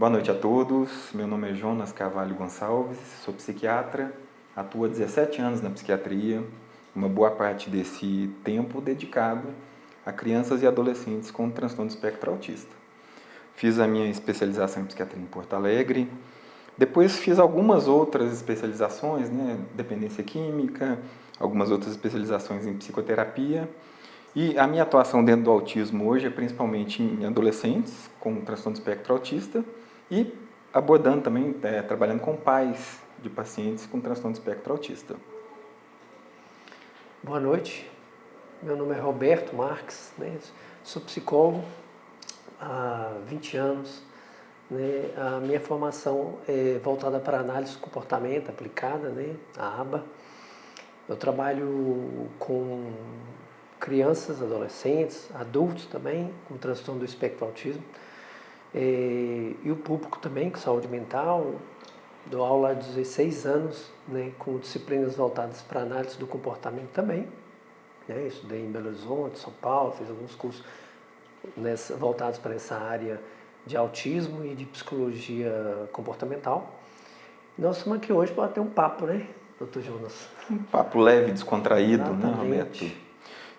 Boa noite a todos, meu nome é Jonas Carvalho Gonçalves, sou psiquiatra, atuo há 17 anos na psiquiatria, uma boa parte desse tempo dedicado a crianças e adolescentes com transtorno do espectro autista. Fiz a minha especialização em psiquiatria em Porto Alegre, depois fiz algumas outras especializações, dependência química, algumas outras especializações em psicoterapia, e a minha atuação dentro do autismo hoje é principalmente em adolescentes com transtorno do espectro autista e abordando também, trabalhando com pais de pacientes com transtorno do espectro autista. Boa noite, meu nome é Roberto Marques, sou psicólogo há 20 anos. A minha formação é voltada para análise do comportamento aplicada, a ABA. Eu trabalho com crianças, adolescentes, adultos também, com transtorno do espectro autismo, e o público também, com saúde mental. Dou aula há 16 anos, com disciplinas voltadas para análise do comportamento também. Estudei em Belo Horizonte, São Paulo, fiz alguns cursos voltados para essa área de autismo e de psicologia comportamental. Nós estamos aqui hoje para ter um papo, doutor Jonas? Um papo leve, descontraído, Exatamente. Roberto?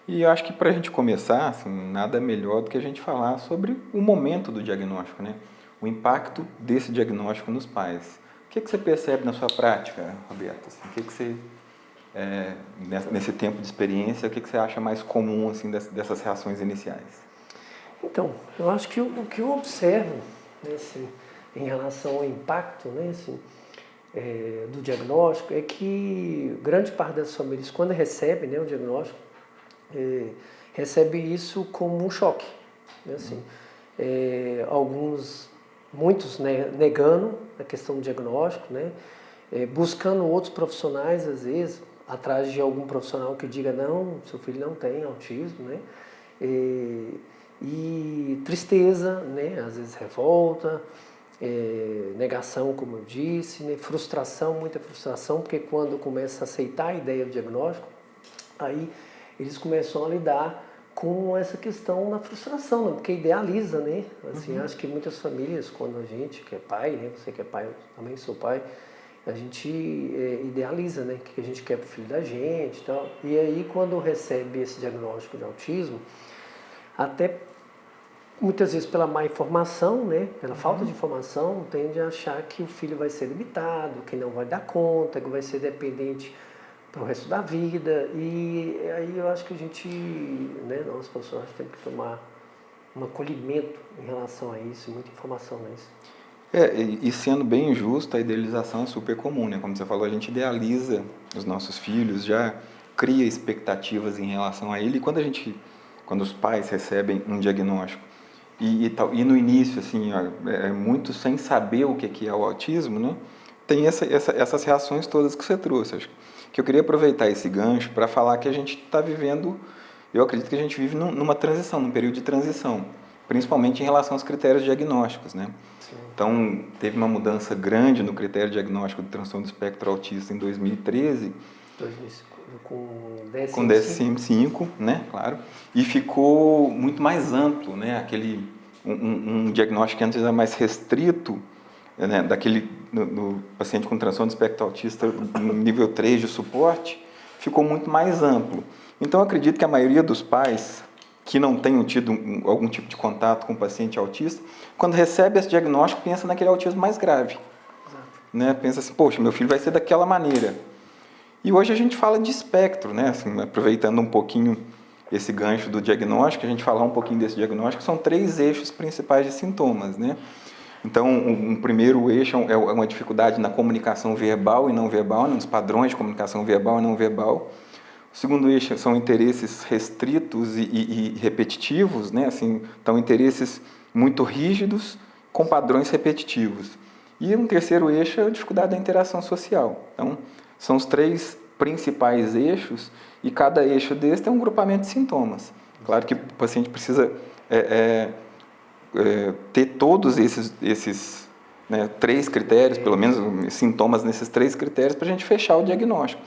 E eu acho que para a gente começar, nada melhor do que a gente falar sobre o momento do diagnóstico, o impacto desse diagnóstico nos pais. O que você percebe na sua prática, Roberto? O que você, nesse tempo de experiência, o que você acha mais comum dessas reações iniciais? Então, eu acho que o que eu observo em relação ao impacto do diagnóstico é que grande parte das famílias, quando recebe o diagnóstico, recebe isso como um choque. Muitos negando a questão do diagnóstico, buscando outros profissionais, às vezes, atrás de algum profissional que diga, não, seu filho não tem autismo, e tristeza, às vezes revolta, negação, como eu disse, frustração, muita frustração, porque quando começa a aceitar a ideia do diagnóstico, aí eles começam a lidar com essa questão da frustração, porque idealiza, Acho que muitas famílias, quando a gente que é pai, você que é pai, eu também sou pai, a gente idealiza, o que a gente quer para o filho da gente e tal. E aí, quando recebe esse diagnóstico de autismo, até muitas vezes pela má informação, pela falta de informação, tende a achar que o filho vai ser limitado, que não vai dar conta, que vai ser dependente para o resto da vida. E aí eu acho que a gente, nós profissionais, temos que tomar um acolhimento em relação a isso, muita informação nisso. E sendo bem justo, a idealização é super comum, Como você falou, a gente idealiza os nossos filhos, já cria expectativas em relação a ele. E quando os pais recebem um diagnóstico e no início, muito sem saber o que é o autismo, tem essas reações todas que você trouxe. Acho que eu queria aproveitar esse gancho para falar que a gente está vivendo, eu acredito que a gente vive numa transição, num período de transição, principalmente em relação aos critérios diagnósticos, Então, teve uma mudança grande no critério diagnóstico do transtorno do espectro autista em 2013, com DSM-5, Claro, e ficou muito mais amplo, um diagnóstico que antes era mais restrito, do paciente com transtorno do espectro autista no nível 3 de suporte, ficou muito mais amplo. Então, eu acredito que a maioria dos pais que não tenham tido algum tipo de contato com o paciente autista, quando recebe esse diagnóstico, pensa naquele autismo mais grave. Pensa assim, poxa, meu filho vai ser daquela maneira. E hoje a gente fala de espectro, aproveitando um pouquinho esse gancho do diagnóstico, a gente falar um pouquinho desse diagnóstico, são 3 eixos principais de sintomas, Então, um primeiro eixo é uma dificuldade na comunicação verbal e não verbal, nos padrões de comunicação verbal e não verbal. O segundo eixo são interesses restritos e repetitivos, então interesses muito rígidos com padrões repetitivos. E um terceiro eixo é a dificuldade da interação social. Então, são os 3 principais eixos e cada eixo desse tem um grupamento de sintomas. Claro que o paciente precisa ter todos esses 3 critérios, pelo menos sintomas nesses 3 critérios, para a gente fechar o diagnóstico.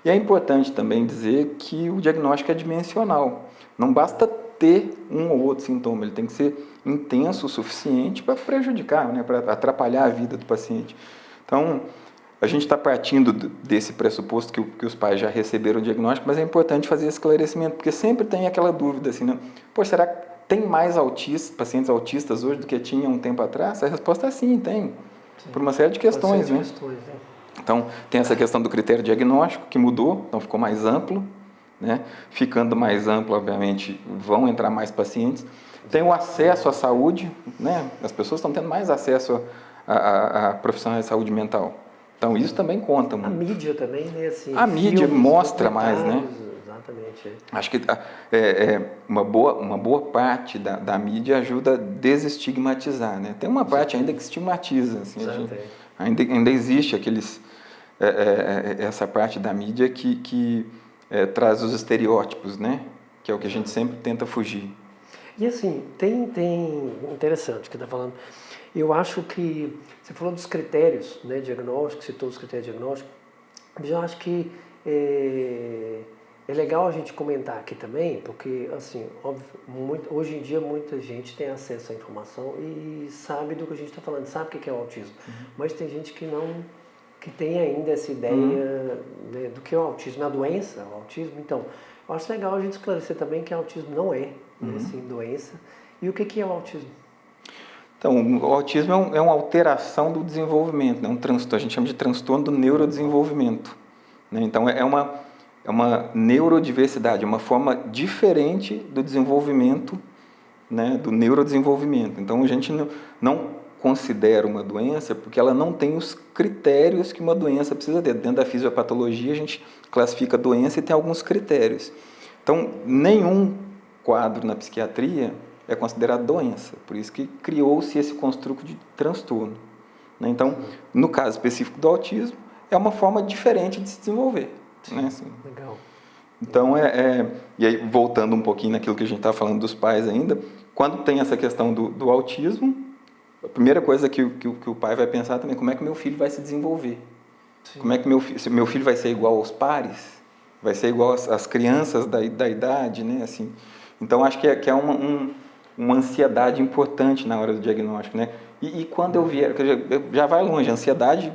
E é importante também dizer que o diagnóstico é dimensional. Não basta ter um ou outro sintoma, ele tem que ser intenso o suficiente para prejudicar, né, para atrapalhar a vida do paciente. Então, a gente está partindo desse pressuposto que os pais já receberam o diagnóstico, mas é importante fazer esse esclarecimento, porque sempre tem aquela dúvida assim, né? Pô, será que tem mais pacientes autistas hoje do que tinha um tempo atrás? A resposta é sim, tem. Sim. Por uma série de questões, né? Então, tem essa questão do critério diagnóstico que mudou, então ficou mais amplo, né? Ficando mais amplo, obviamente, vão entrar mais pacientes. Tem o acesso à saúde, né? As pessoas estão tendo mais acesso a profissionais de saúde mental. Então, isso também conta muito. A mídia também, né? Assim, a mídia mostra mais, né? Exatamente. Acho que uma boa parte da mídia ajuda a desestigmatizar, né? Tem uma parte ainda que estigmatiza, assim, ainda existe essa parte da mídia que traz os estereótipos, né? Que é o que a gente sempre tenta fugir. E assim, tem interessante que está falando. Eu acho que você falou dos critérios, né, diagnóstico, citou os critérios diagnósticos. Eu acho que é legal a gente comentar aqui também, porque assim, óbvio, hoje em dia muita gente tem acesso à informação e sabe do que a gente está falando, sabe o que é o autismo. Mas tem gente que tem ainda essa ideia, né, do que é o autismo, a doença, o autismo. Então, eu acho legal a gente esclarecer também que autismo não é, né, assim, doença. E o que é o autismo? Então, o autismo é uma alteração do desenvolvimento, né? A gente chama de transtorno do neurodesenvolvimento, né? Então, é uma neurodiversidade, uma forma diferente do desenvolvimento, né? Do neurodesenvolvimento. Então, a gente não considera uma doença porque ela não tem os critérios que uma doença precisa ter. Dentro da fisiopatologia, a gente classifica a doença e tem alguns critérios. Então, nenhum quadro na psiquiatria é considerado doença, por isso que criou-se esse construto de transtorno, né? Então, no caso específico do autismo, é uma forma diferente de se desenvolver, né? Assim, legal. Então, e aí, voltando um pouquinho naquilo que a gente estava falando dos pais ainda, quando tem essa questão do autismo, a primeira coisa que o pai vai pensar também é como é que meu filho vai se desenvolver. Sim. Como é que meu filho vai ser igual aos pares? Vai ser igual às crianças da idade, né? Assim, então, acho que é uma ansiedade importante na hora do diagnóstico, né? E quando eu vier, já vai longe, a ansiedade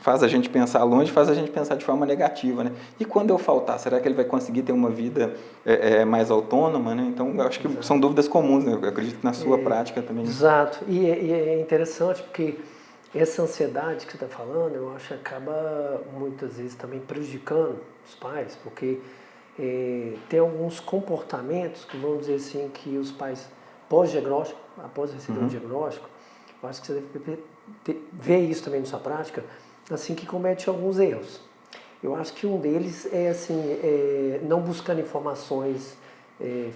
faz a gente pensar longe, faz a gente pensar de forma negativa, né? E quando eu faltar, será que ele vai conseguir ter uma vida mais autônoma, né? Então, eu acho que são dúvidas comuns, né? Eu acredito que na sua prática também. Exato, e é interessante porque essa ansiedade que você está falando, eu acho que acaba muitas vezes também prejudicando os pais, porque tem alguns comportamentos que vamos dizer assim que os pais pós-diagnóstico, após receber o diagnóstico, eu acho que você deve ver isso também na sua prática, assim, que comete alguns erros. Eu acho que um deles é assim, não buscando informações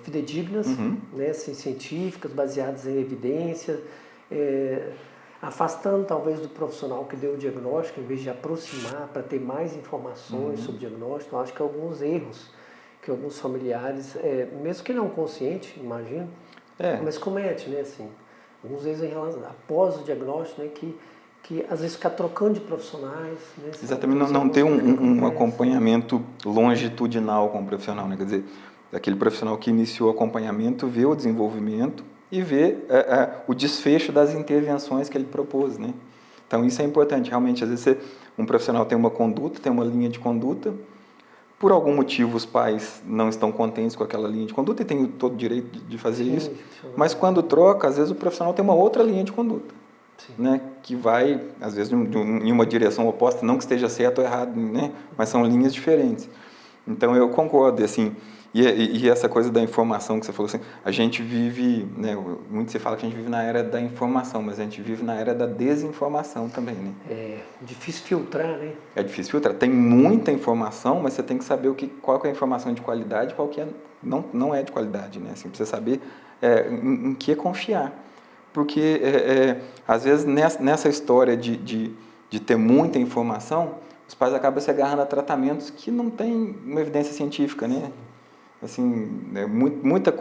fidedignas, né, assim, científicas, baseadas em evidência, afastando talvez do profissional que deu o diagnóstico, em vez de aproximar para ter mais informações sobre o diagnóstico. Eu acho que alguns erros que alguns familiares, mesmo que não consciente, imagino, mas comete, né, assim, alguns vezes em relação, após o diagnóstico, né, que às vezes ficar trocando de profissionais. Né, exatamente, não ter um acompanhamento longitudinal com o profissional, né, quer dizer, aquele profissional que iniciou o acompanhamento vê o desenvolvimento e vê o desfecho das intervenções que ele propôs, né. Então isso é importante, realmente, às vezes um profissional tem uma conduta, tem uma linha de conduta, por algum motivo os pais não estão contentes com aquela linha de conduta e têm todo o direito de fazer isso, mas quando troca, às vezes o profissional tem uma outra linha de conduta, né, que vai, às vezes, em uma direção oposta, não que esteja certo ou errado, né, mas são linhas diferentes. Então eu concordo, assim, e essa coisa da informação que você falou, assim, a gente vive, né, muito se fala que a gente vive na era da informação, mas a gente vive na era da desinformação também, né? É difícil filtrar, né? É difícil filtrar. Tem muita informação, mas você tem que saber qual que é a informação de qualidade e qual que não é de qualidade, né? Assim, precisa saber em que confiar. Porque, às vezes, nessa história de ter muita informação, os pais acabam se agarrando a tratamentos que não têm uma evidência científica, né? Assim,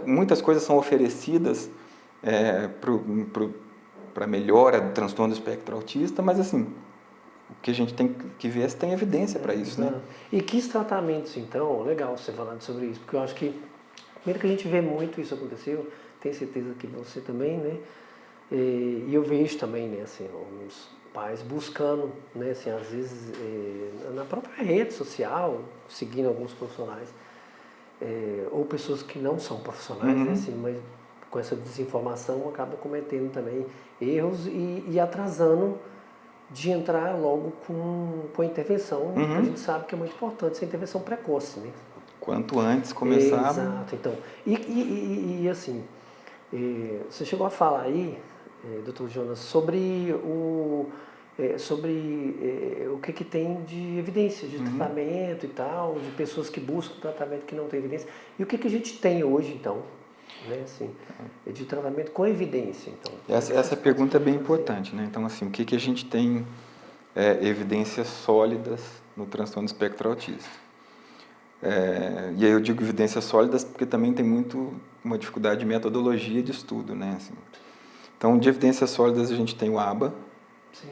muitas coisas são oferecidas para melhora do transtorno do espectro autista, mas assim, o que a gente tem que ver é se tem evidência para isso, né? E que tratamentos, então, legal você falando sobre isso, porque eu acho que, primeiro que a gente vê muito isso acontecer, tenho certeza que você também, né? E eu vejo também, né, assim, alguns pais buscando, né, assim, às vezes na própria rede social, seguindo alguns profissionais, ou pessoas que não são profissionais, né, assim, mas com essa desinformação acaba cometendo também erros e atrasando de entrar logo com a intervenção, que a gente sabe que é muito importante, essa intervenção precoce, né? Quanto antes começar... Exato, então. E assim, você chegou a falar aí, Dr. Jonas, sobre o que tem de evidência, de tratamento e tal, de pessoas que buscam tratamento que não tem evidência. E o que a gente tem hoje, então, né, assim, de tratamento com evidência, então? Essa pergunta é bem importante, né? Então, assim, o que a gente tem evidências sólidas no transtorno do espectro autista? E aí eu digo evidências sólidas porque também tem muito uma dificuldade de metodologia de estudo, né? Assim, então, de evidências sólidas a gente tem o ABA, Sim.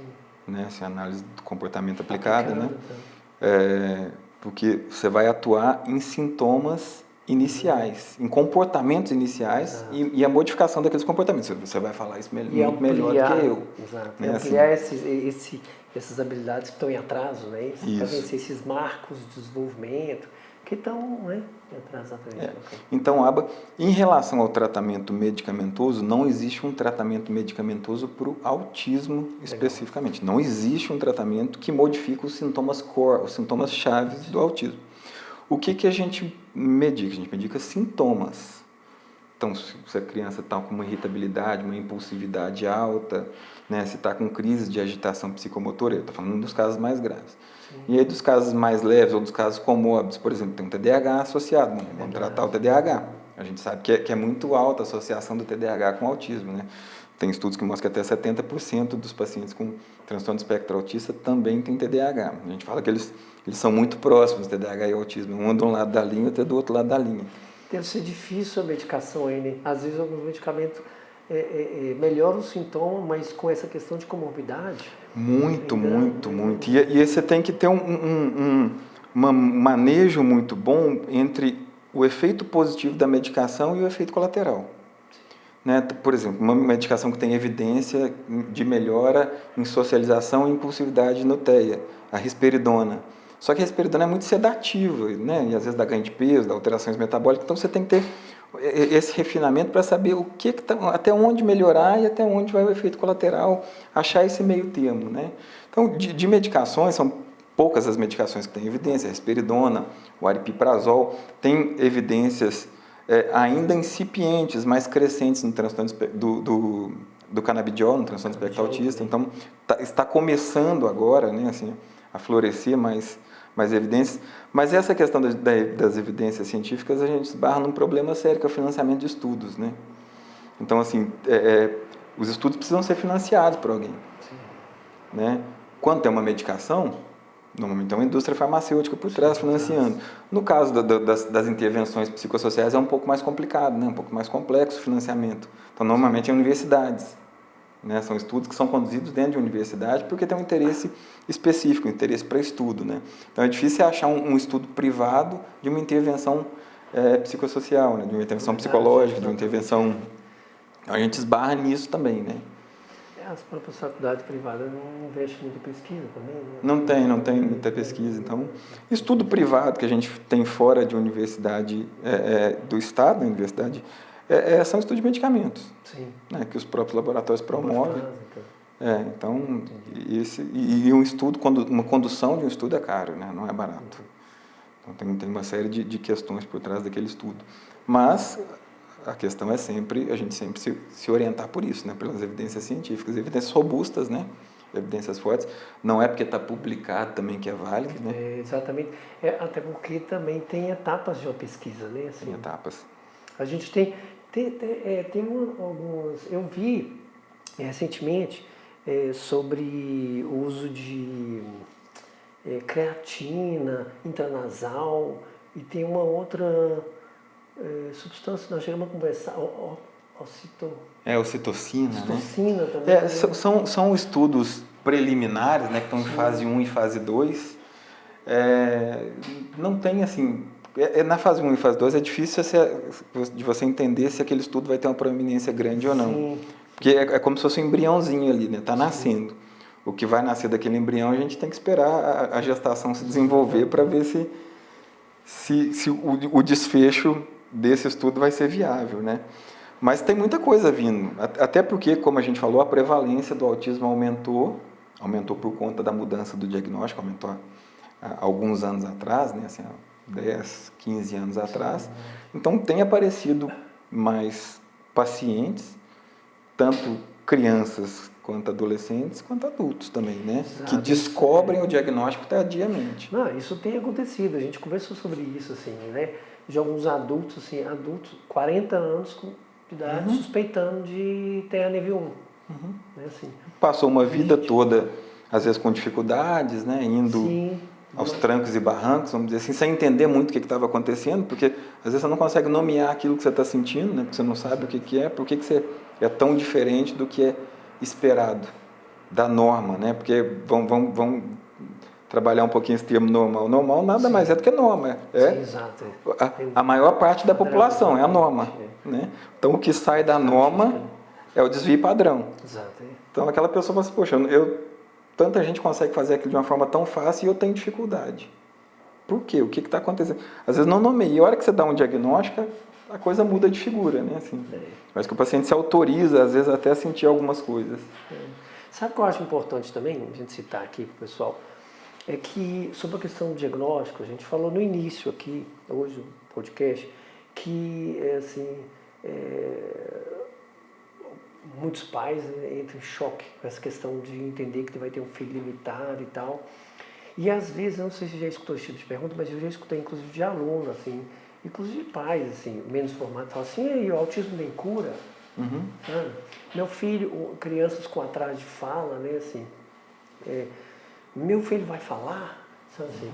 né? Assim, análise do comportamento aplicada, né? Então. Porque você vai atuar em sintomas iniciais, em comportamentos iniciais e a modificação daqueles comportamentos. Você vai falar isso muito melhor do que eu. Exato. Né? E ampliar essas habilidades que estão em atraso, né? Para vencer esses marcos de desenvolvimento que estão, né, em atraso. Então, ABA, em relação ao tratamento medicamentoso, não existe um tratamento medicamentoso para o autismo especificamente. Não existe um tratamento que modifique os sintomas core, os sintomas chaves do autismo. O que a gente medica? A gente medica sintomas. Então, se a criança está com uma irritabilidade, uma impulsividade alta, né, se está com crise de agitação psicomotora, eu estou falando dos casos mais graves. E aí, dos casos mais leves ou dos casos comórbidos, por exemplo, tem um TDAH associado, vamos tratar o TDAH. A gente sabe que é muito alta a associação do TDAH com o autismo, né? Tem estudos que mostram que até 70% dos pacientes com transtorno do espectro autista também tem TDAH. A gente fala que eles são muito próximos, TDAH e autismo. Um de um lado da linha, outro do outro lado da linha. Deve ser difícil a medicação aí, né? Às vezes alguns medicamentos melhoram o sintoma, mas com essa questão de comorbidade... Muito. E você tem que ter um manejo muito bom entre o efeito positivo da medicação e o efeito colateral. Né? Por exemplo, uma medicação que tem evidência de melhora em socialização e impulsividade no TEA, a risperidona. Só que a risperidona é muito sedativa, né? E às vezes dá ganho de peso, dá alterações metabólicas, então você tem que ter esse refinamento para saber o que até onde melhorar e até onde vai o efeito colateral, achar esse meio termo. Né? Então, de medicações, são poucas as medicações que têm evidência, a risperidona, o aripiprazol, tem evidências ainda incipientes, mais crescentes no transtorno do canabidiol, no transtorno do espectro autista. Então, está começando agora, né, assim, a florescer mais evidências. Mas essa questão das evidências científicas, a gente esbarra num problema sério, que é o financiamento de estudos. Né? Então, assim, os estudos precisam ser financiados por alguém. Né? Quando tem uma medicação, normalmente tem uma indústria farmacêutica por trás financiando. No caso das intervenções psicossociais é um pouco mais complicado, né? Um pouco mais complexo o financiamento. Então, normalmente em universidades. Né? São estudos que são conduzidos dentro de universidade porque tem um interesse específico, um interesse para estudo. Né? Então, é difícil achar um estudo privado de uma intervenção psicossocial, né? De uma intervenção psicológica, de uma intervenção... A gente esbarra nisso também, né? As próprias faculdades privadas não investem muito em pesquisa também, né? Não tem muita pesquisa. Então, estudo privado que a gente tem fora de universidade do Estado, da universidade, são estudos de medicamentos. Sim. Né, que os próprios laboratórios promovem. Então, um estudo, uma condução de um estudo é caro, né? Não é barato. Então, tem uma série de questões por trás daquele estudo. Mas a questão é sempre, a gente sempre se orientar por isso, né? Pelas evidências científicas, evidências robustas, né? Evidências fortes. Não é porque está publicado também que é válido, né? Exatamente. Até porque também tem etapas de uma pesquisa, né? Assim, tem etapas. A gente tem algumas... Eu vi recentemente sobre o uso de creatina intranasal e tem uma outra substância, nós chegamos a conversar, ocitocina, né? Também. São estudos preliminares, né, que estão em fase 1 e fase 2. Não tem, assim, Na fase 1 e fase 2 é difícil de você entender se aquele estudo vai ter uma proeminência grande ou não. Sim. Porque é como se fosse um embriãozinho ali, né? Está nascendo. O que vai nascer daquele embrião, a gente tem que esperar a gestação se desenvolver para ver se o desfecho desse estudo vai ser viável, né? Mas tem muita coisa vindo. Até porque, como a gente falou, a prevalência do autismo aumentou por conta da mudança do diagnóstico, aumentou há alguns anos atrás, né? Assim, 10, 15 anos atrás. Então, tem aparecido mais pacientes, tanto crianças quanto adolescentes, quanto adultos também, né? Exato. Que descobrem o diagnóstico tardiamente. Não, isso tem acontecido, a gente conversou sobre isso, assim, né? De alguns adultos, 40 anos de idade, suspeitando de TNV1. Né? Assim, Passou uma vida toda, às vezes com dificuldades, né? Indo aos trancos e barrancos, vamos dizer assim, sem entender muito o que estava acontecendo, porque às vezes você não consegue nomear aquilo que você está sentindo, né? Porque você não sabe o que é, por que você é tão diferente do que é esperado, da norma, né? Porque vão trabalhar um pouquinho esse termo normal. Normal nada mais é do que norma. Sim, exato. A maior parte da população é a norma. Né? Então, o que sai da norma é o desvio padrão. Exato. Então, aquela pessoa fala assim, poxa, tanta gente consegue fazer aquilo de uma forma tão fácil e eu tenho dificuldade. Por quê? O que está acontecendo? Às vezes não nomeia. E a hora que você dá um diagnóstico, a coisa muda de figura, né? Assim, mas que o paciente se autoriza, às vezes, até a sentir algumas coisas. Sabe o que eu acho importante também, a gente citar aqui para o pessoal? É que, sobre a questão do diagnóstico, a gente falou no início aqui, hoje, no podcast, que, muitos pais entram em choque com essa questão de entender que vai ter um filho limitado e tal. E, às vezes, eu não sei se você já escutou esse tipo de pergunta, mas eu já escutei, inclusive, de aluno, assim, inclusive pais, assim, menos formados, falam assim, e aí, o autismo tem cura? Meu filho, crianças com atraso de fala, né, assim, meu filho vai falar, sabe assim?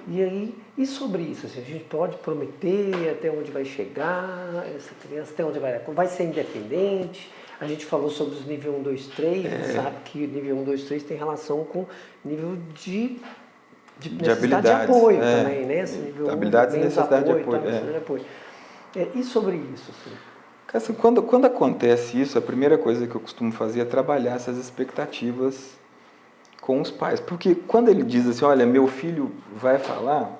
E aí, e sobre isso? Assim, a gente pode prometer até onde vai chegar, essa criança, até onde vai ser independente. A gente falou sobre os nível 1, 2, 3, sabe que nível 1, 2, 3 tem relação com nível de necessidade de apoio também, né? Esse nível habilidades e necessidade de apoio. De apoio. E sobre isso? Assim, quando acontece isso, a primeira coisa que eu costumo fazer é trabalhar essas expectativas com os pais. Porque quando ele diz assim, olha, meu filho vai falar,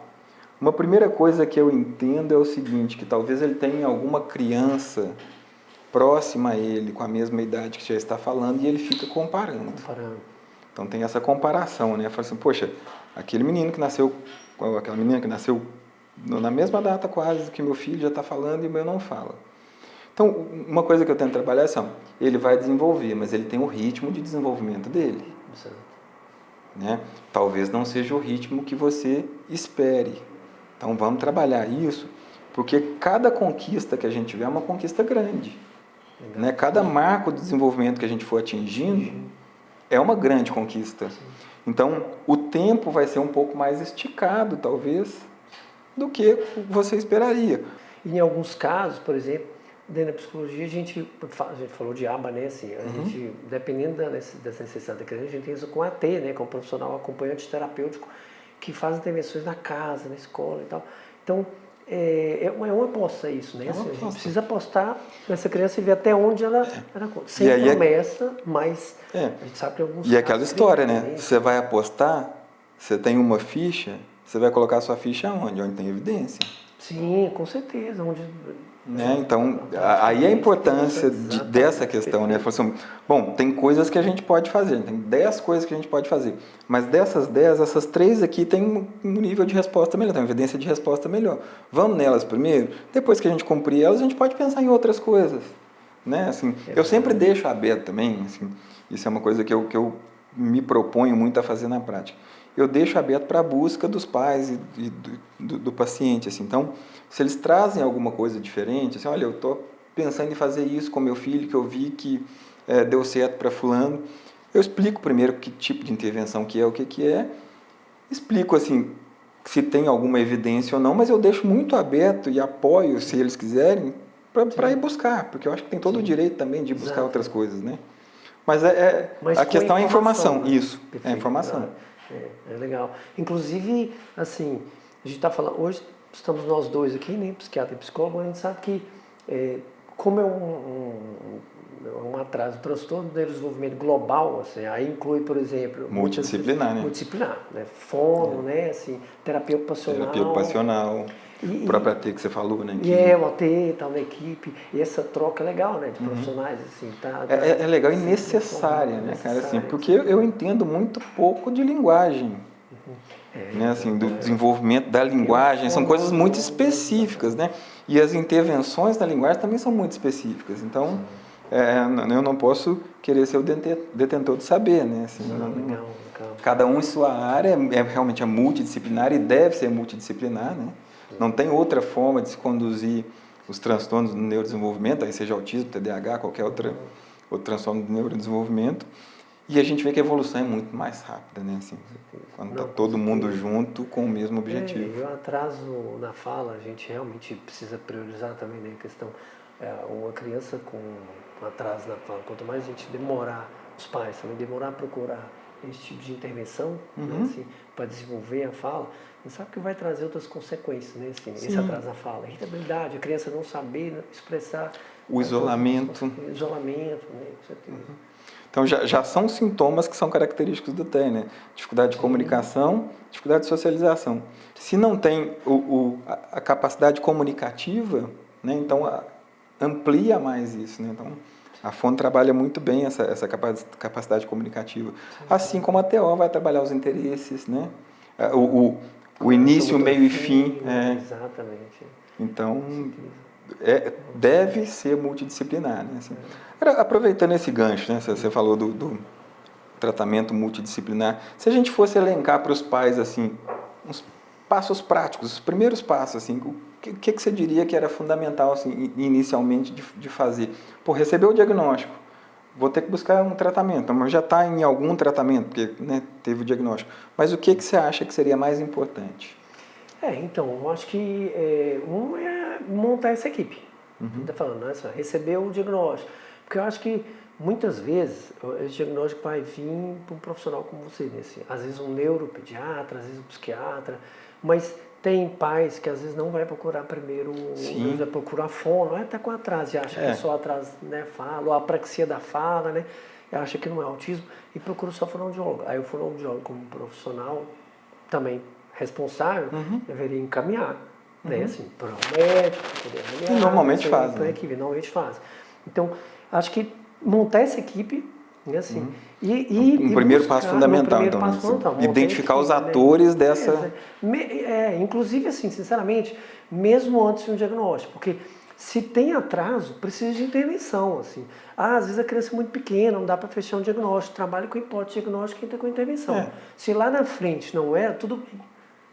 uma primeira coisa que eu entendo é o seguinte, que talvez ele tenha alguma criança próxima a ele, com a mesma idade que já está falando, e ele fica comparando. Então tem essa comparação, né? Fala assim, poxa, aquela menina que nasceu na mesma data quase que meu filho já está falando e o meu não fala. Então, uma coisa que eu tento trabalhar é assim, ele vai desenvolver, mas ele tem o ritmo de desenvolvimento dele. Né? Talvez não seja o ritmo que você espere. Então, vamos trabalhar isso, porque cada conquista que a gente tiver é uma conquista grande. Né? Cada marco de desenvolvimento que a gente for atingindo é uma grande conquista. Então, o tempo vai ser um pouco mais esticado, talvez, do que você esperaria. E em alguns casos, por exemplo, dentro da psicologia, a gente falou de aba, né? Assim, a gente, dependendo dessa necessidade da criança, a gente tem isso com AT, né? Com um profissional acompanhante terapêutico que faz intervenções na casa, na escola e tal. Então, é uma aposta isso, né? Assim, a gente precisa apostar nessa criança e ver até onde ela sem promessa, mas a gente sabe que alguns casos... E aquela história, né? Você vai apostar, você tem uma ficha, você vai colocar a sua ficha onde? Onde tem evidência. Sim, com certeza. Né? Então, aí a importância dessa questão, né? Assim, bom, tem coisas que a gente pode fazer, tem 10 coisas que a gente pode fazer, mas dessas 10, essas 3 aqui tem um nível de resposta melhor, tem uma evidência de resposta melhor. Vamos nelas primeiro, depois que a gente cumprir elas, a gente pode pensar em outras coisas. Né? Assim, eu sempre deixo aberto também, assim, isso é uma coisa que eu me proponho muito a fazer na prática. Eu deixo aberto para a busca dos pais e do paciente. Assim. Então, se eles trazem alguma coisa diferente, assim, olha, eu estou pensando em fazer isso com meu filho, que eu vi que deu certo para fulano, eu explico primeiro que tipo de intervenção que é, o que é, explico assim, se tem alguma evidência ou não, mas eu deixo muito aberto e apoio, se eles quiserem, para ir buscar, porque eu acho que tem todo o direito também de ir buscar outras coisas, né? Mas a questão é a informação, né? Isso, perfeito, é a informação. É legal. Inclusive, assim, a gente está falando, hoje estamos nós dois aqui, né, psiquiatra e psicólogo, a gente sabe que como é um atraso, um transtorno do neurodesenvolvimento global, assim, aí inclui, por exemplo... Multidisciplinar, né? Multidisciplinar, né? Fono, né? Assim, terapia ocupacional. Terapia ocupacional, o próprio AT que você falou, né? O AT, tal, na equipe. E essa troca é legal, né? De profissionais, assim, tá... É legal e necessária, né, cara? Assim, porque eu entendo muito pouco de linguagem. Né, assim, do desenvolvimento da linguagem, são coisas muito específicas, né? E as intervenções da linguagem também são muito específicas. Então, eu não posso querer ser o detentor de saber, né? Assim, Legal. Cada um em sua área realmente multidisciplinar e deve ser multidisciplinar, né? Não tem outra forma de se conduzir os transtornos do neurodesenvolvimento, aí seja autismo, TDAH, qualquer outro transtorno do neurodesenvolvimento. E a gente vê que a evolução é muito mais rápida, né? Assim, quando está todo mundo junto com o mesmo objetivo. E o atraso na fala, a gente realmente precisa priorizar também, né? A questão, uma criança com atraso na fala, quanto mais a gente demorar, os pais também demorar a procurar esse tipo de intervenção, né? Assim, para desenvolver a fala, a gente sabe que vai trazer outras consequências, né? Assim, esse atraso na fala, a irritabilidade, a criança não saber expressar... O isolamento. O isolamento, né? Com certeza. Então, já são sintomas que são característicos do TEA, né? Dificuldade de comunicação, dificuldade de socialização. Se não tem a capacidade comunicativa, né? Então, amplia mais isso, né? Então, a FON trabalha muito bem essa capacidade comunicativa. Assim como a TO vai trabalhar os interesses, né? O início, o meio e fim. Exatamente. Então... deve ser multidisciplinar, né? Assim, aproveitando esse gancho, né? Você falou do tratamento multidisciplinar. Se a gente fosse elencar para os pais assim, uns passos práticos, os primeiros passos, assim, o que você diria que era fundamental assim, inicialmente de fazer? Pô, recebeu o diagnóstico, vou ter que buscar um tratamento, mas já está em algum tratamento, porque né, teve o diagnóstico. Mas o que você acha que seria mais importante? Então, eu acho que é montar essa equipe. Está falando, né? Receber o diagnóstico. Porque eu acho que muitas vezes esse diagnóstico vai vir para um profissional como você, né? Assim, às vezes um neuropediatra, às vezes um psiquiatra, mas tem pais que às vezes não vai procurar primeiro, já procura a fono, está com atraso, e acha que é só atraso, né, fala, ou a apraxia da fala, né? E acha que não é autismo, e procura só fonoaudiólogo. Aí o fonoaudiólogo, como profissional, também responsável, deveria encaminhar, né, assim, para um médico, para poder avaliar. E normalmente faz, né? Equipe, normalmente faz. Então, acho que montar essa equipe, né, assim, um primeiro passo fundamental, então, identificar os atores dessa... inclusive, assim, sinceramente, mesmo antes de um diagnóstico, porque se tem atraso, precisa de intervenção, assim. Às vezes a criança é muito pequena, não dá para fechar um diagnóstico, trabalha com hipótese diagnóstica e entra com intervenção. Se lá na frente não tudo bem.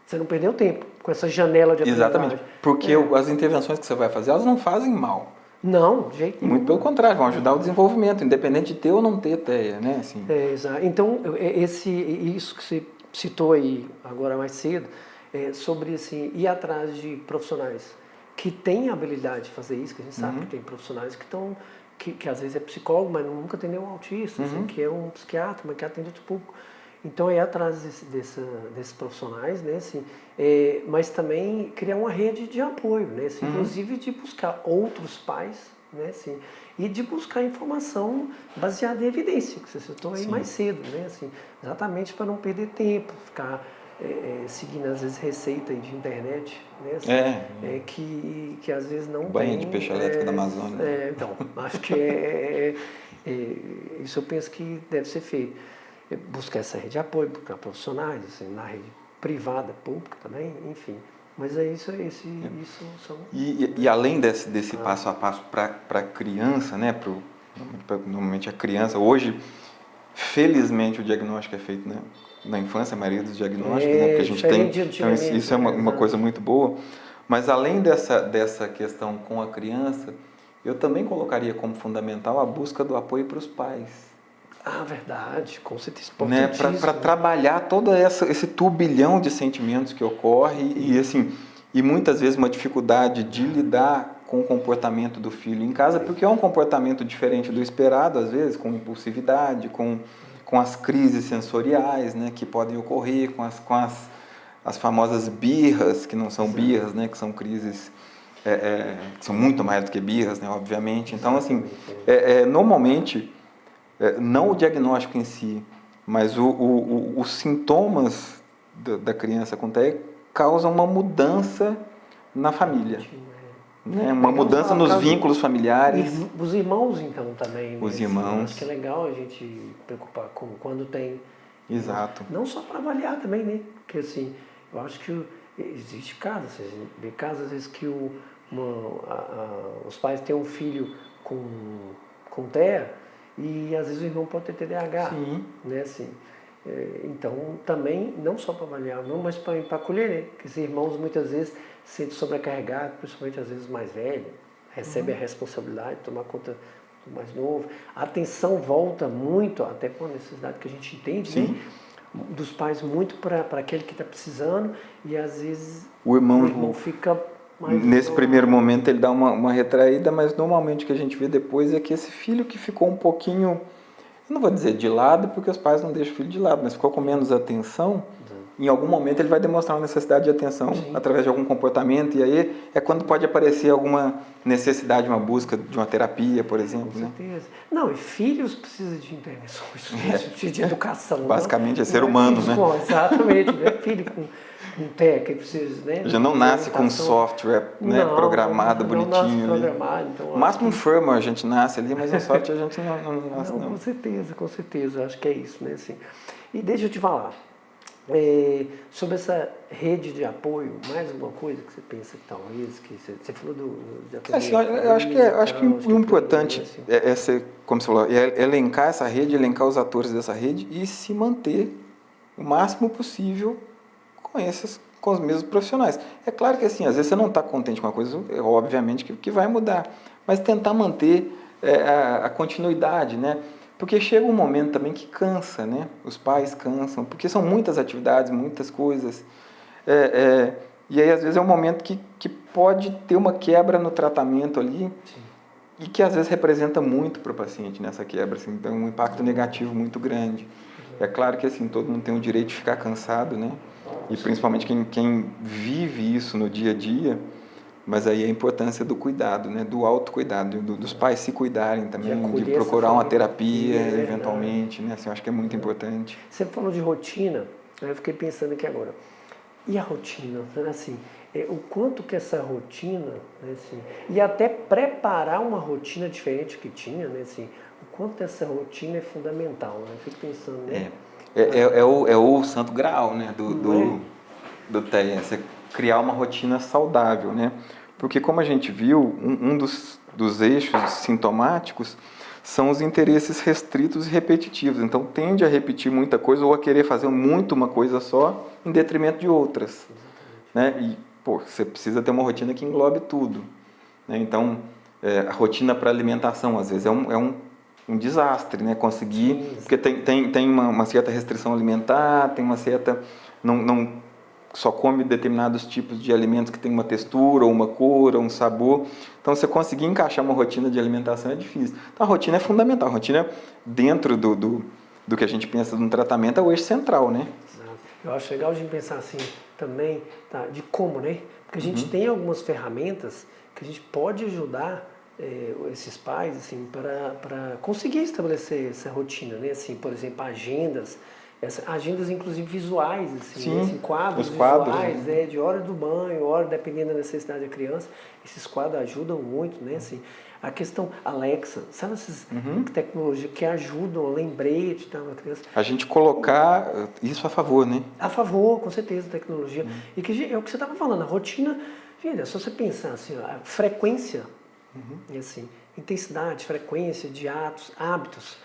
Você não perdeu tempo com essa janela de aprendizagem. Exatamente, porque as intervenções que você vai fazer, elas não fazem mal. Não, de jeito nenhum. Muito pelo contrário, vão ajudar o desenvolvimento, independente de ter ou não ter TEA, né? Assim. Exato. Então, isso que você citou aí agora mais cedo, sobre assim, ir atrás de profissionais que têm a habilidade de fazer isso, que a gente sabe que tem profissionais que estão, que às vezes é psicólogo, mas nunca atendeu um autista, assim, que é um psiquiatra, mas que atende outro público. Então, é atrás desses profissionais, né, assim, mas também criar uma rede de apoio, né, assim, inclusive de buscar outros pais, né, assim, e de buscar informação baseada em evidência, que você citou aí mais cedo, né, assim, exatamente para não perder tempo, ficar seguindo às vezes receita de internet, né, assim, que às vezes não banho tem... de peixe elétrico da Amazônia. Então, acho que isso eu penso que deve ser feito. Buscar essa rede de apoio, buscar profissionais, assim, na rede privada, pública também, enfim. Mas isso são... E além desse passo a passo para a criança, né, normalmente a criança, hoje, felizmente o diagnóstico é feito na infância, a maioria dos diagnósticos, né, porque a gente tem... Então, isso é uma coisa muito boa. Mas além dessa questão com a criança, eu também colocaria como fundamental a busca do apoio para os pais. Verdade, com certeza. Né, para trabalhar todo esse turbilhão de sentimentos que ocorre e muitas vezes uma dificuldade de lidar com o comportamento do filho em casa, porque é um comportamento diferente do esperado, às vezes, com impulsividade, com as crises sensoriais, né, que podem ocorrer, com as as famosas birras, que não são birras, né? Que são crises que são muito mais do que birras, né? Obviamente. Então, assim, normalmente, não o diagnóstico em si, mas os sintomas da criança com TEA causam uma mudança na família. Né? Uma mudança nos vínculos familiares. Os irmãos, então, também. Os Assim, irmãos. acho que é legal a gente preocupar com quando tem. Exato. Não só para avaliar também, né? Porque, assim, eu acho que existe casos, você vê casos, às vezes, que os pais têm um filho com TEA e, às vezes, o irmão pode ter TDAH. Sim. Né? Assim, então, também, não só para avaliar, não, mas para acolher, né? Porque esses irmãos, muitas vezes, se sentem sobrecarregados, principalmente, às vezes, mais velhos, recebem a responsabilidade de tomar conta do mais novo. A atenção volta muito, até com a necessidade que a gente entende, né? Dos pais muito para aquele que está precisando e, às vezes, o irmão fica mais... Nesse primeiro momento, ele dá uma retraída, mas, normalmente, o que a gente vê depois é que esse filho que ficou um pouquinho... não vou dizer de lado, porque os pais não deixam o filho de lado, mas ficou com menos atenção, em algum momento ele vai demonstrar uma necessidade de atenção através de algum comportamento, e aí é quando pode aparecer alguma necessidade, uma busca de uma terapia, por exemplo. Com certeza. Não, e filhos precisam de intervenções, precisam de educação. Basicamente não, é ser humano, né? Exatamente, né? Filho com TEA que precisa, né? Já não nasce com software, né, programado, bonitinho. Não nasce programado. Então, máximo um firmware a gente nasce ali, mas o software a gente não nasce, não. Com certeza, acho que é isso, né? Assim, e deixa eu te falar, sobre essa rede de apoio, mais alguma coisa que você pensa que talvez, que você falou de apoio? Assim, eu acho que o importante é ser, como você falou, é elencar essa rede, elencar os atores dessa rede e se manter o máximo possível com os mesmos profissionais. É claro que, assim, às vezes você não está contente com uma coisa, obviamente que vai mudar, mas tentar manter a continuidade, né? Porque chega um momento também que cansa, né? Os pais cansam, porque são muitas atividades, muitas coisas. E aí, às vezes, é um momento que pode ter uma quebra no tratamento ali. Sim. E que, às vezes, representa muito para o paciente nessa quebra. Assim, então, um impacto negativo muito grande. É claro que, assim, todo mundo tem o direito de ficar cansado, né? E principalmente quem vive isso no dia a dia. Mas aí a importância do cuidado, né? Do autocuidado, dos pais se cuidarem também, de procurar uma terapia, eventualmente, né? Assim, eu acho que é muito importante. Você falou de rotina, aí eu fiquei pensando aqui agora. E a rotina, assim, o quanto que essa rotina, né, assim, e até preparar uma rotina diferente que tinha, né, assim, o quanto essa rotina é fundamental, né? Eu fico pensando, né? É o santo graal, né? Do TEA, você criar uma rotina saudável, né? Porque, como a gente viu, um dos eixos sintomáticos são os interesses restritos e repetitivos. Então, tende a repetir muita coisa ou a querer fazer muito uma coisa só em detrimento de outras. Né? E, você precisa ter uma rotina que englobe tudo. Né? Então, a rotina para alimentação, às vezes, é um desastre, né? Conseguir... Porque tem uma certa restrição alimentar, tem uma certa... Não só come determinados tipos de alimentos que tem uma textura, ou uma cor, ou um sabor. Então, você conseguir encaixar uma rotina de alimentação é difícil. Então, a rotina é fundamental. A rotina, dentro do que a gente pensa no tratamento, é o eixo central, né? Exato. Eu acho legal a gente pensar assim também, tá, de como, né? Porque a gente tem algumas ferramentas que a gente pode ajudar esses pais, assim, para conseguir estabelecer essa rotina, né? Assim, por exemplo, agendas, inclusive visuais, assim, sim, né? Assim, quadros visuais, né? De hora do banho, hora dependendo da necessidade da criança. Esses quadros ajudam muito, né? Assim, a questão Alexa, sabe essas tecnologias que ajudam, lembrete, tá, na criança? A gente colocar isso a favor, né? A favor, com certeza, da tecnologia. E que é o que você estava falando, a rotina, gente, é só você pensar assim, a frequência, assim, intensidade, frequência de hábitos,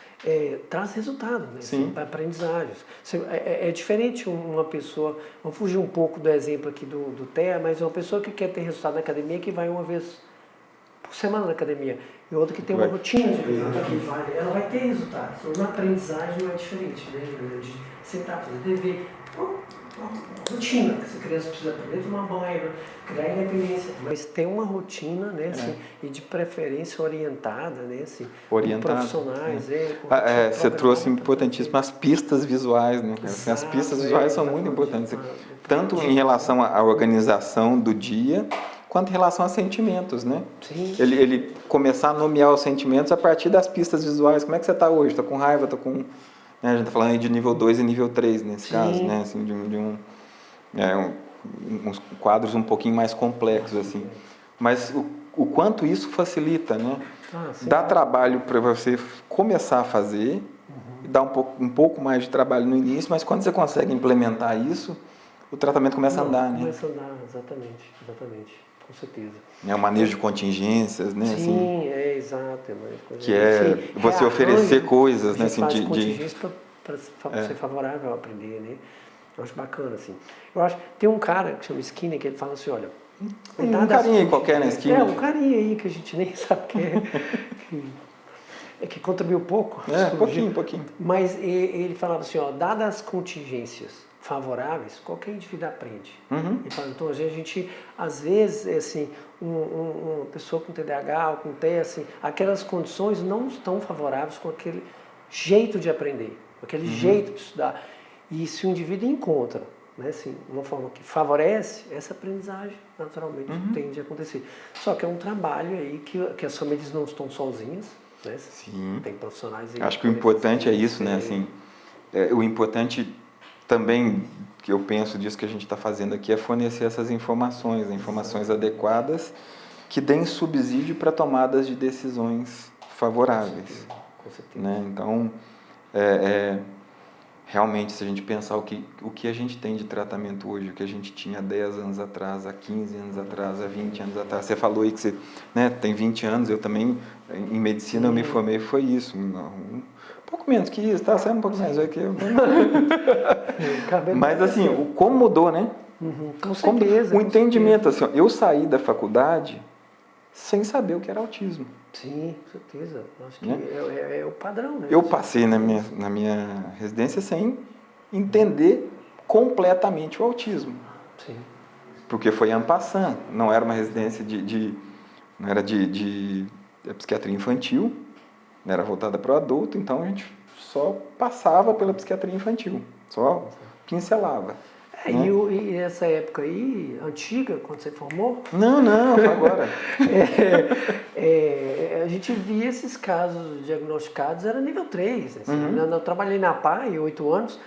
traz resultado, né? Assim, para aprendizagens. É diferente uma pessoa, vamos fugir um pouco do exemplo aqui do TEA, mas uma pessoa que quer ter resultado na academia que vai uma vez por semana na academia. e outra que tem uma rotina de aprendizagem, ela vai ter resultados. Então, na aprendizagem não é diferente, né, Juliana? De sentar, fazer dever, uma rotina, que essa criança precisa aprender a tomar banho, criar independência, mas tem uma rotina, né, assim, e de preferência orientada, né, assim, com profissionais, você trouxe importantíssimo as pistas visuais, né, cara? Exato, as pistas visuais são muito importantes, tanto em relação à organização do dia, quanto em relação a sentimentos, né? Sim. Ele começar a nomear os sentimentos a partir das pistas visuais. Como é que você está hoje? Estou com raiva, estou com... Né, a gente está falando aí de nível 2 e nível 3 nesse caso, né? Assim, uns quadros um pouquinho mais complexos, assim. Mas o quanto isso facilita, né? Dá trabalho para você começar a fazer, dá um pouco mais de trabalho no início, mas quando você consegue implementar isso, o tratamento começa a andar, né? Começa a andar, exatamente, com certeza. É o manejo de contingências, né? Sim, assim, exato. Que é você oferecer coisas, né? Assim, contingência para ser favorável a aprender, né? Eu acho bacana, assim. Eu acho, tem um cara que chama Skinner, que ele fala assim, olha... Um carinha aí qualquer na Skinner. Um carinha aí que a gente nem sabe quem é. Que contribuiu pouco. Pouquinho. Mas ele falava assim, ó, dadas as contingências favoráveis, qualquer indivíduo aprende. Ele fala, então, a gente, às vezes, assim, uma pessoa com TDAH ou com TEA, assim, aquelas condições não estão favoráveis com aquele jeito de aprender, com aquele jeito de estudar. E se o indivíduo encontra, né, assim, uma forma que favorece, essa aprendizagem naturalmente tende a acontecer. Só que é um trabalho aí que as famílias não estão sozinhas, né? Sim. Tem profissionais aí. Acho que o importante é isso, né? Assim, o importante também que eu penso disso que a gente está fazendo aqui é fornecer essas informações adequadas que deem subsídio para tomadas de decisões favoráveis. Com certeza. Né? Então, realmente, se a gente pensar o que a gente tem de tratamento hoje, o que a gente tinha há 10 anos atrás, há 15 anos atrás, há 20 anos atrás. Você falou aí que você tem 20 anos, eu também, em medicina, eu me formei, foi isso. Um pouco menos que isso, tá saindo um pouco mais que eu. Mas, assim, como mudou, né? Com certeza. O entendimento, assim, eu saí da faculdade sem saber o que era autismo. Sim, com certeza. Acho que é o padrão, né? Eu passei na minha residência sem entender completamente o autismo. Sim. Porque foi en passant, não era uma residência não era de psiquiatria infantil, não era voltada para o adulto, então a gente só passava pela psiquiatria infantil, só pincelava. Né? E essa época aí, antiga, quando você formou? Não, foi agora. A gente via esses casos diagnosticados, era nível 3. Assim, eu trabalhei na PAI 8 anos,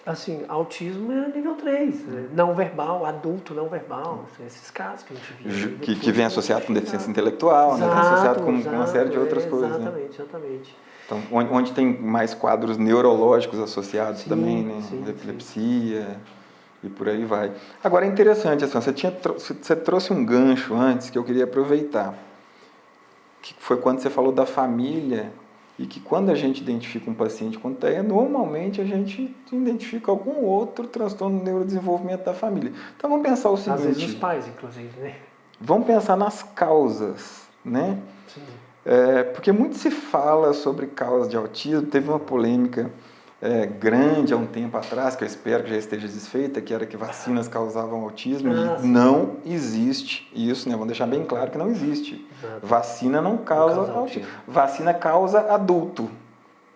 assim, autismo era nível 3, não verbal, adulto não verbal, esses casos que a gente via. Que vem associado com deficiência intelectual, exato, né? Vem associado com uma série de outras coisas. Exatamente. Então, onde tem mais quadros neurológicos associados também, né? Epilepsia e por aí vai. Agora é interessante, assim, você trouxe um gancho antes que eu queria aproveitar, que foi quando você falou da família, e que quando a gente identifica um paciente com TEA, normalmente a gente identifica algum outro transtorno do neurodesenvolvimento da família. Então vamos pensar o seguinte... Às vezes os pais, inclusive, né? Vamos pensar nas causas, né? Sim. Porque muito se fala sobre causas de autismo, teve uma polêmica grande há um tempo atrás, que eu espero que já esteja desfeita, que era que vacinas causavam autismo, e não existe isso, né? Vamos deixar bem claro que não existe. Exato. Vacina não causa autismo. Vacina causa adulto.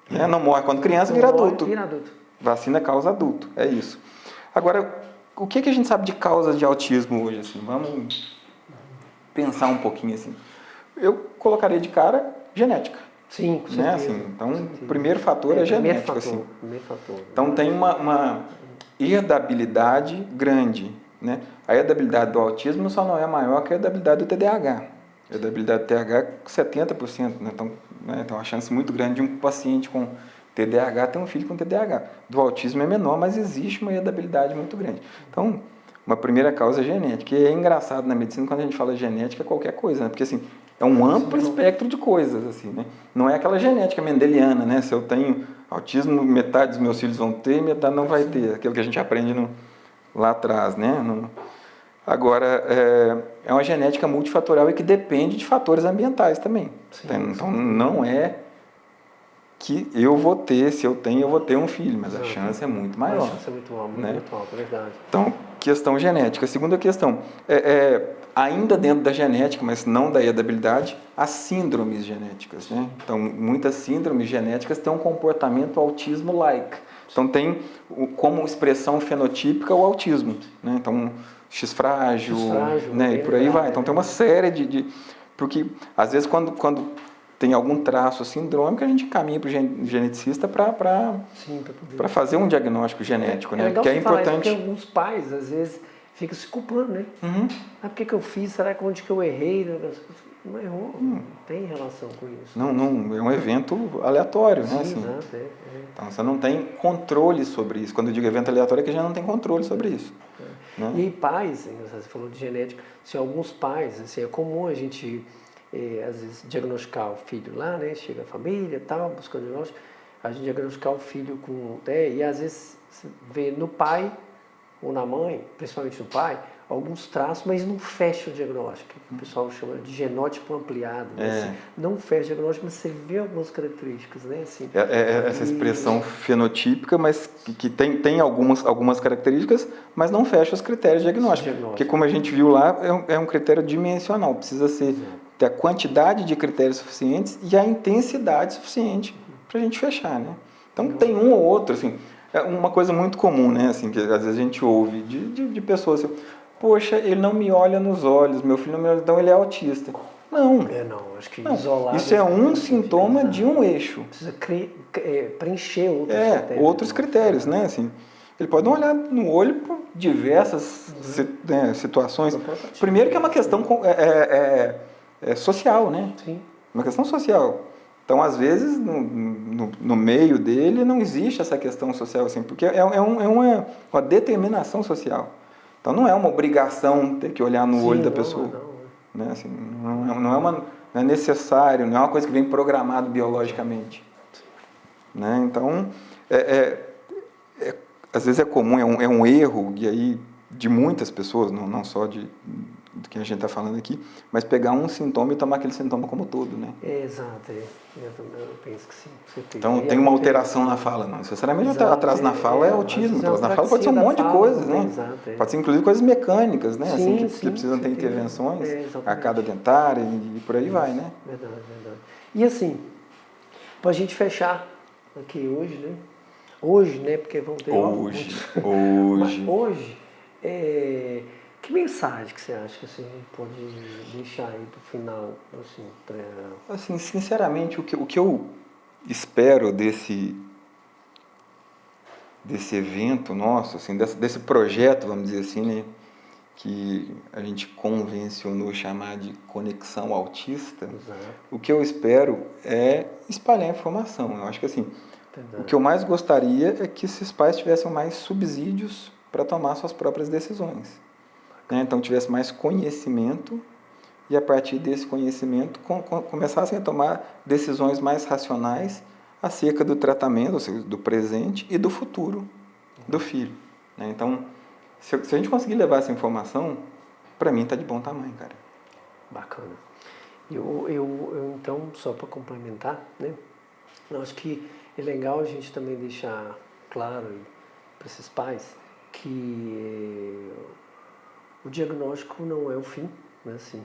Né? Não morre quando criança, vira adulto. Vacina causa adulto, é isso. Agora, o que a gente sabe de causas de autismo hoje? Assim? Vamos pensar um pouquinho assim. Eu colocaria de cara genética. Sim, com certeza. Né? Assim, então, o primeiro fator é genético. Primeiro fator. Então, tem uma herdabilidade grande. Né? A herdabilidade do autismo só não é maior que a herdabilidade do TDAH. A herdabilidade do TDAH é 70%. Né? Então, tem uma chance muito grande de um paciente com TDAH ter um filho com TDAH. Do autismo é menor, mas existe uma herdabilidade muito grande. Então, uma primeira causa é genética. E é engraçado na medicina, quando a gente fala genética, é qualquer coisa. Né? Porque, assim, é um amplo espectro de coisas, assim, né? Não é aquela genética mendeliana, né? Se eu tenho autismo, metade dos meus filhos vão ter, metade não vai ter. Aquilo que a gente aprende lá atrás, né? Agora, é uma genética multifatorial e que depende de fatores ambientais também. Sim, Então, não é que eu vou ter, se eu tenho, eu vou ter um filho, mas a chance é muito maior. A chance é muito alta, né? muito alta, é verdade. Então, questão genética. Segunda questão, ainda dentro da genética, mas não da herdabilidade, as síndromes genéticas. Né? Então, muitas síndromes genéticas têm um comportamento autismo-like. Então, tem como expressão fenotípica o autismo. Né? Então, X frágil, né? E por aí vai. Então, tem uma série de... Porque, às vezes, quando tem algum traço sindrômico, a gente encaminha para o geneticista para fazer um diagnóstico genético, né? Legal, porque é importante. Porque alguns pais, às vezes, ficam se culpando, né? Ah, por que eu fiz? Será que onde que eu errei? Não errou, não tem relação com isso. Não, é um evento aleatório, né? Assim. Exato, Então, você não tem controle sobre isso. Quando eu digo evento aleatório, é que já não tem controle sobre isso. Né? E aí, pais, você falou de genética, assim, alguns pais, assim, é comum a gente... às vezes diagnosticar o filho lá, né? Chega a família e tal, buscando diagnóstico, a gente diagnosticar o filho com... e às vezes você vê no pai ou na mãe, principalmente no pai, alguns traços, mas não fecha o diagnóstico. O pessoal chama de genótipo ampliado. Né? Assim, não fecha o diagnóstico, mas você vê algumas características. Né? Assim, essa expressão fenotípica, mas que tem algumas características, mas não fecha os critérios diagnósticos. Porque como a gente viu lá, é um critério dimensional. Precisa ter a quantidade de critérios suficientes e a intensidade suficiente para a gente fechar. Né? Então tem um ou outro, assim... É uma coisa muito comum, né? Assim, que às vezes a gente ouve de pessoas assim, poxa, ele não me olha nos olhos, meu filho não me olha, então ele é autista. Não. Acho que isolado... Isso é um sintoma de um eixo. Precisa preencher outros critérios. Outros critérios, né? Assim, ele pode não olhar no olho por diversas situações. Primeiro que é uma questão social, né? Sim. Uma questão social. Então, às vezes, no meio dele não existe essa questão social, assim, porque é uma determinação social. Então, não é uma obrigação ter que olhar no olho da pessoa. Né? Assim, não é necessário, não é uma coisa que vem programado biologicamente. Né? Então, às vezes é comum, é um erro, e aí de muitas pessoas, não só do que a gente está falando aqui, mas pegar um sintoma e tomar aquele sintoma como todo, né? Exato, eu penso que sim. Então tem uma alteração na fala, não necessariamente atraso na fala é autismo, atraso na fala pode ser um monte de coisas, né? Pode ser inclusive coisas mecânicas, né? Sim, assim, que precisam ter intervenções, arcada dentária e por aí vai, né? Verdade. E assim, para a gente fechar aqui hoje, né? Hoje, né? Porque vão ter hoje, que mensagem que você acha que você pode deixar aí para o final? Assim, sinceramente, o que eu espero desse evento nosso, assim, desse projeto, vamos dizer assim, né, que a gente convencionou chamar de Conexão Autista, o que eu espero é espalhar informação. Eu acho que assim, o que eu mais gostaria é que esses pais tivessem mais subsídios para tomar suas próprias decisões. Né? Então, tivesse mais conhecimento e, a partir desse conhecimento, começassem a tomar decisões mais racionais acerca do tratamento, ou seja, do presente e do futuro do filho. Né? Então, se a gente conseguir levar essa informação, para mim está de bom tamanho, cara. Bacana. Eu então, só para complementar, né? Eu acho que é legal a gente também deixar claro para esses pais que o diagnóstico não é o fim, né? Assim,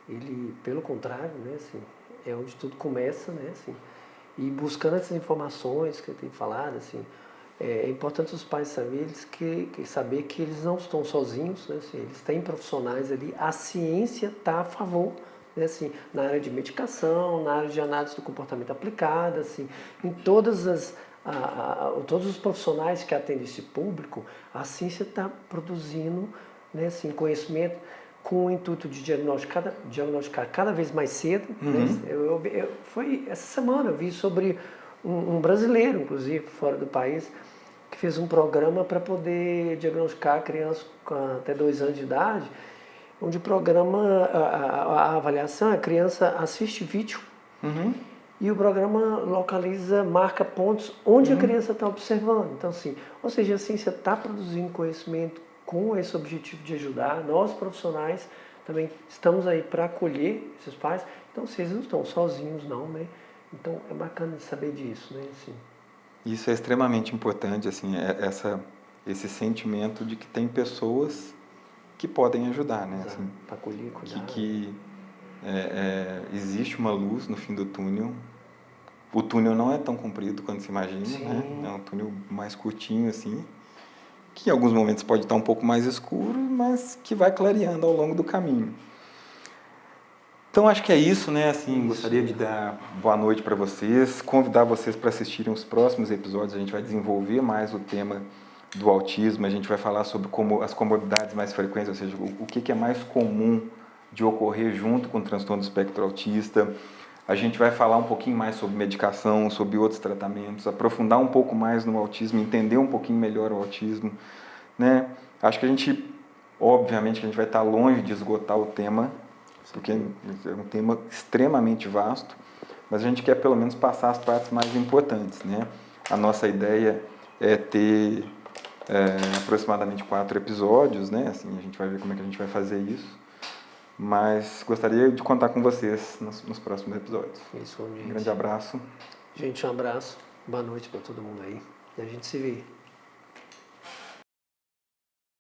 ele, pelo contrário, né? Assim, é onde tudo começa, né? Assim, e buscando essas informações que eu tenho falado, assim, é importante os pais saber que eles não estão sozinhos, né? Assim, eles têm profissionais ali, a ciência está a favor, né? Assim, na área de medicação, na área de análise do comportamento aplicada, assim, em todos os profissionais que atendem esse público, a ciência está produzindo, né? Assim, conhecimento com o intuito de diagnosticar cada vez mais cedo. Né? Foi essa semana, eu vi sobre um brasileiro, inclusive, fora do país, que fez um programa para poder diagnosticar crianças até 2 anos de idade, onde o programa, a avaliação, a criança assiste vídeo e o programa marca pontos onde a criança está observando. Então, assim, ou seja, a ciência está produzindo conhecimento com esse objetivo de ajudar. Nós, profissionais, também estamos aí para acolher esses pais. Então, vocês não estão sozinhos, não, né? Então, é bacana saber disso, né? Assim. Isso é extremamente importante, assim, esse sentimento de que tem pessoas que podem ajudar, né? Assim, Para acolher, cuidar. Existe uma luz no fim do túnel. O túnel não é tão comprido quanto se imagina, Sim. né? É um túnel mais curtinho, assim, que em alguns momentos pode estar um pouco mais escuro, mas que vai clareando ao longo do caminho. Então, acho que é isso, né? Assim, gostaria de dar boa noite para vocês, convidar vocês para assistirem os próximos episódios. A gente vai desenvolver mais o tema do autismo, a gente vai falar sobre como as comorbidades mais frequentes, ou seja, o que é mais comum de ocorrer junto com o transtorno do espectro autista. A gente vai falar um pouquinho mais sobre medicação, sobre outros tratamentos, aprofundar um pouco mais no autismo, entender um pouquinho melhor o autismo, né? Acho que a gente, obviamente, que a gente vai estar longe de esgotar o tema, porque é um tema extremamente vasto, mas a gente quer pelo menos passar as partes mais importantes, né? A nossa ideia é ter aproximadamente 4 episódios, né? Assim, a gente vai ver como é que a gente vai fazer isso, mas gostaria de contar com vocês nos próximos episódios. Isso, gente. Um grande abraço. Gente, um abraço. Boa noite para todo mundo aí. E a gente se vê.